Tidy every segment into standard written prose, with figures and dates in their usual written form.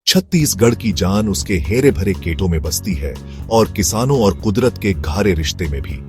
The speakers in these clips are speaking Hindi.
छत्तीसगढ़ की जान उसके हेरे भरे खेतों में बसती है और किसानों और कुदरत के गहरे रिश्ते में भी।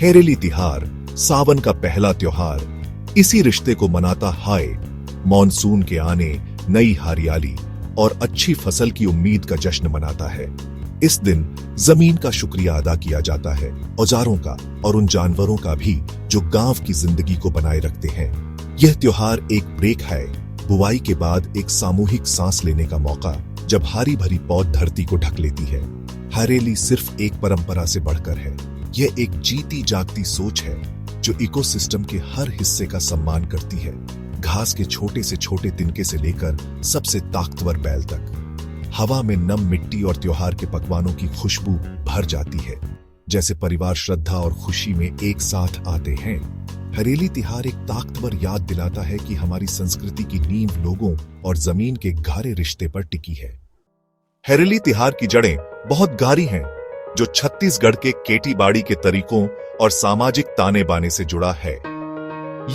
हेरेली तिहार, सावन का पहला त्योहार, इसी रिश्ते को मनाता हाय मॉनसून के आने, नई हरियाली और अच्छी फसल की उम्मीद का जश्न मनाता है। इस दिन जमीन का शुक्रिया अदा किया जाता है, औजारों का और उन जानवरों का भी जो गांव की जिंदगी को बनाए रखते हैं। यह त्योहार एक ब्रेक है, बुआई के बाद एक सामूहिक सांस लेने का मौका, जब हरी भरी पौध धरती को ढक लेती है। हरेली सिर्फ एक परंपरा से बढ़कर है, यह एक जीती जागती सोच है जो इकोसिस्टम के हर हिस्से का सम्मान करती है, घास के छोटे से छोटे तिनके से लेकर सबसे ताकतवर बैल तक। हवा में नम मिट्टी और त्योहार के पकवानों की खुशबू भर जाती है, जैसे परिवार श्रद्धा और खुशी में एक साथ आते हैं। हरेली तिहार एक ताकतवर याद दिलाता है कि हमारी संस्कृति की नींव लोगों और जमीन के गहरे रिश्ते पर टिकी है। हरेली तिहार की जड़ें बहुत गहरी हैं, जो छत्तीसगढ़ के खेती-बाड़ी के तरीकों और सामाजिक ताने बाने से जुड़ा है।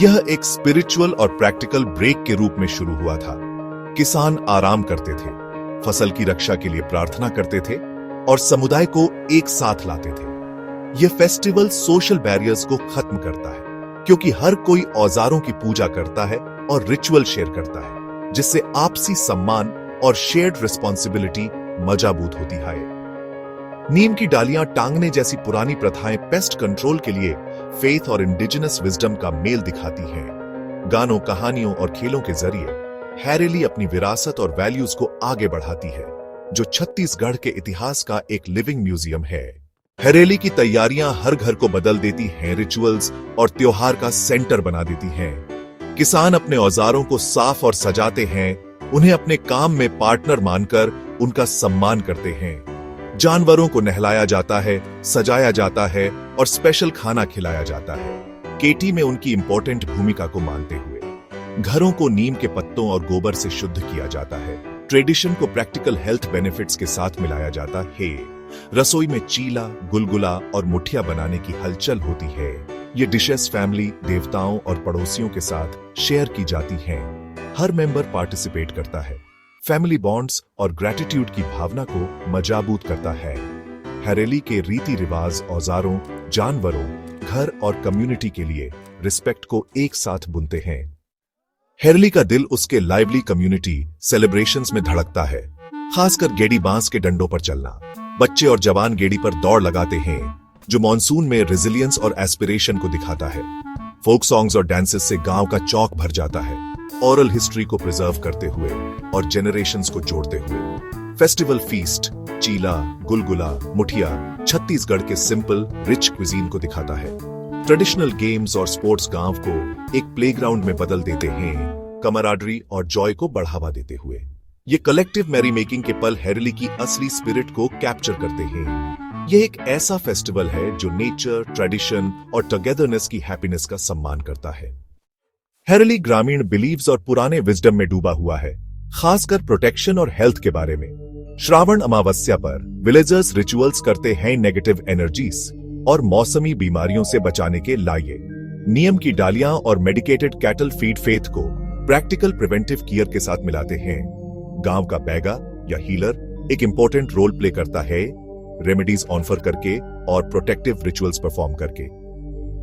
यह एक स्पिरिचुअल और प्रैक्टिकल ब्रेक के रूप में शुरू हुआ था। किसान आराम करते थे, फसल की रक्षा के लिए प्रार्थना करते थे और समुदाय को एक साथ लाते थे। यह फेस्टिवल सोशल बैरियर्स को खत्म करता है, क्योंकि हर कोई औजारों की पूजा करता है और रिचुअल शेयर करता है, जिससे आपसी सम्मान और शेयर्ड रिस्पॉन्सिबिलिटी मजबूत होती है। नीम की डालियां टांगने जैसी पुरानी प्रथाएं पेस्ट कंट्रोल के लिए फेथ और इंडिजिनस विजडम का मेल दिखाती हैं। गानों, कहानियों और खेलों के जरिए हैरेली अपनी विरासत और वैल्यूज को आगे बढ़ाती है, जो छत्तीसगढ़ के इतिहास का एक लिविंग म्यूजियम है। हरेली की तैयारियां हर घर को बदल देती हैं, रिचुअल्स और त्योहार का सेंटर बना देती हैं। किसान अपने औजारों को साफ और सजाते हैं, उन्हें अपने काम में पार्टनर मानकर उनका सम्मान करते हैं। जानवरों को नहलाया जाता है, सजाया जाता है और स्पेशल खाना खिलाया जाता है, केटी में उनकी इंपॉर्टेंट भूमिका को मानते हुए। घरों को नीम के पत्तों और गोबर से शुद्ध किया जाता है। ट्रेडिशन को प्रैक्टिकल हेल्थ बेनिफिट्स के साथ मिलाया जाता है। रसोई में चीला, गुलगुला और मुठिया बनाने की हलचल होती है। ये डिशेस फैमिली, देवताओं और पड़ोसियों के साथ शेयर की जाती हैं। हर मेंबर पार्टिसिपेट करता है। फैमिली बॉन्ड्स और ग्रैटिट्यूड की भावना को मजबूत करता है। हरेली के रीति रिवाज औजारों, जानवरों, घर और कम्युनिटी के लिए रिस्पेक्ट को एक साथ बुनते हैं। हरेली का दिल उसके लाइवली कम्युनिटी सेलिब्रेशंस में धड़कता है, खासकर गेड़ी बांस के डंडों पर चलना। बच्चे और जवान गेड़ी पर दौड़ लगाते हैं, जो मॉनसून में रेजिलियंस और एस्पिरेशन को दिखाता है। फोक सॉन्ग्स और डांसेस से गांव का चौक भर जाता है, ओरल हिस्ट्री को प्रिजर्व करते हुए और जेनरेशंस को जोड़ते हुए। फेस्टिवल फीस्ट, चीला, गुलगुला, मुठिया छत्तीसगढ़ के सिंपल रिच क्विजीन को दिखाता है। ट्रेडिशनल गेम्स और स्पोर्ट्स गांव को एक प्लेग्राउंड में बदल देते हैं, कमराडरी और जॉय को बढ़ावा देते हुए। ये कलेक्टिव मैरी मेकिंग के पल हरेली की असली स्पिरिट को कैप्चर करते हैं। यह एक ऐसा फेस्टिवल है जो नेचर, ट्रेडिशन और टुगेदरनेस की हैप्पीनेस का सम्मान करता है। हरेली ग्रामीण बिलीव्स और पुराने विजडम में डूबा हुआ है, खासकर प्रोटेक्शन और हेल्थ के बारे में। श्रावण अमावस्या पर विलेजर्स रिचुअल्स करते हैं नेगेटिव एनर्जीज और मौसमी बीमारियों से बचाने के लिए। नियम की डालियां और मेडिकेटेड कैटल फीड फेथ को प्रैक्टिकल प्रिवेंटिव केयर के साथ मिलाते हैं। गांव का बैगा या हीलर एक इंपॉर्टेंट रोल प्ले करता है, रेमेडीज ऑफर करके और प्रोटेक्टिव रिचुअल्स परफॉर्म करके।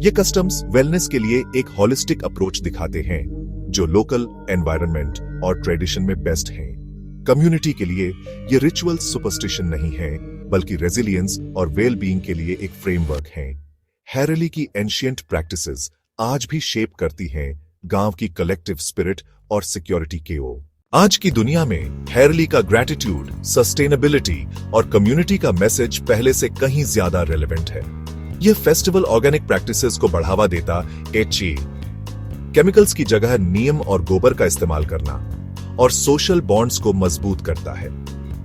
ये कस्टम्स वेलनेस के लिए एक होलिस्टिक अप्रोच दिखाते हैं, जो लोकल एनवायरनमेंट और ट्रेडिशन में बेस्ट हैं। कम्युनिटी के लिए ये रिचुअल्स सुपरस्टिशन नहीं है, बल्कि रेजिलियंस और वेल बीइंग के लिए एक फ्रेमवर्क है। हरेली की एंशिएंट प्रैक्टिसेस आज भी शेप करती हैं गांव की कलेक्टिव स्पिरिट और सिक्योरिटी के ओर। आज की दुनिया में हरेली का ग्रैटिट्यूड, सस्टेनेबिलिटी और कम्युनिटी का मैसेज पहले से कहीं ज्यादा रेलेवेंट है। यह फेस्टिवल ऑर्गेनिक प्रैक्टिसेस को बढ़ावा देता है, केमिकल्स की जगह नीम और गोबर का इस्तेमाल करना, और सोशल बॉन्ड्स को मजबूत करता है।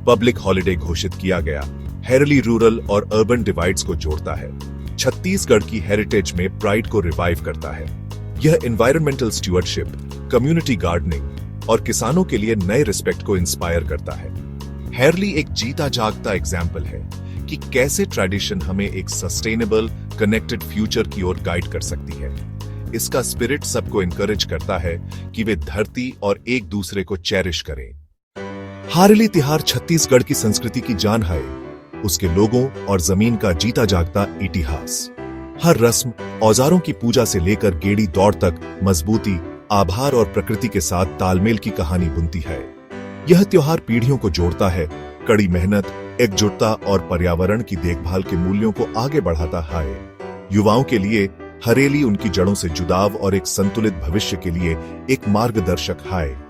पब्लिक हॉलिडे घोषित किया गया, हरेली रूरल और अर्बन डिवाइड्स को जोड़ता है। छत्तीसगढ़ की हेरिटेज में प्राइड को रिवाइव करता है। यह एनवायरमेंटल स्टुअर्डशिप, कम्युनिटी गार्डनिंग और किसानों के लिए नए रिस्पेक्ट को इंस्पायर करता है। हरेली एक जीता जागता एग्जाम्पल है कि कैसे ट्रेडिशन हमें एक सस्टेनेबल, कनेक्टेड फ्यूचर की ओर गाइड कर सकती है। इसका स्पिरिट सबको एनकरेज करता है कि वे धरती और एक दूसरे को चेरिश करें। हारेली तिहार छत्तीसगढ़ की संस्कृति की जान है, उसके लोगों और जमीन का जीता जागता इतिहास। हर रस्म, औजारों की पूजा से लेकर गेड़ी दौड़ तक मजबूती, आभार और प्रकृति के साथ तालमेल की कहानी बुनती है। यह त्योहार पीढ़ियों को जोड़ता है, कड़ी मेहनत, एकजुटता और पर्यावरण की देखभाल के मूल्यों को आगे बढ़ाता है। युवाओं के लिए हरेली उनकी जड़ों से जुड़ाव और एक संतुलित भविष्य के लिए एक मार्गदर्शक है।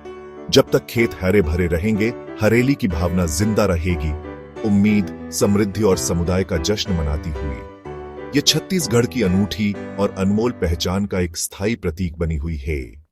जब तक खेत हरे भरे रहेंगे, हरेली की भावना जिंदा रहेगी, उम्मीद, समृद्धि और समुदाय का जश्न मनाती हुई। ये छत्तीसगढ़ की अनूठी और अनमोल पहचान का एक स्थायी प्रतीक बनी हुई है।